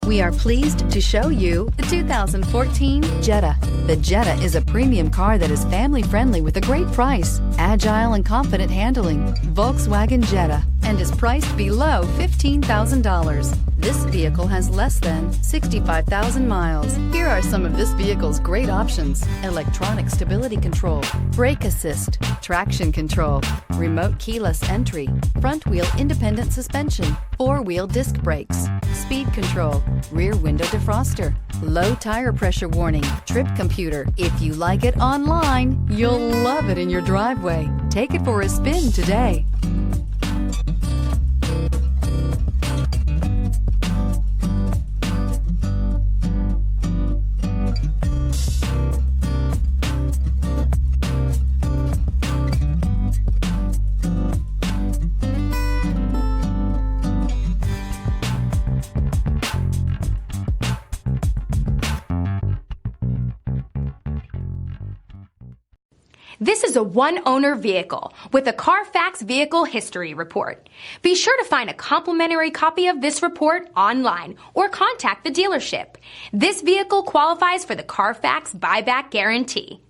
We are pleased to show you the 2014 Jetta. The Jetta is a premium car that is family-friendly with a great price, agile and confident handling. Volkswagen Jetta, and is priced below $15,000. This vehicle has less than 65,000 miles. Here are some of this vehicle's great options: electronic stability control, brake assist, traction control, remote keyless entry, front wheel independent suspension, four-wheel disc brakes, speed control, rear window defroster, low tire pressure warning, trip computer. If you like it online, you'll love it in your driveway. Take it for a spin today. This is a one-owner vehicle with a Carfax Vehicle History Report. Be sure to find a complimentary copy of this report online or contact the dealership. This vehicle qualifies for the Carfax Buyback Guarantee.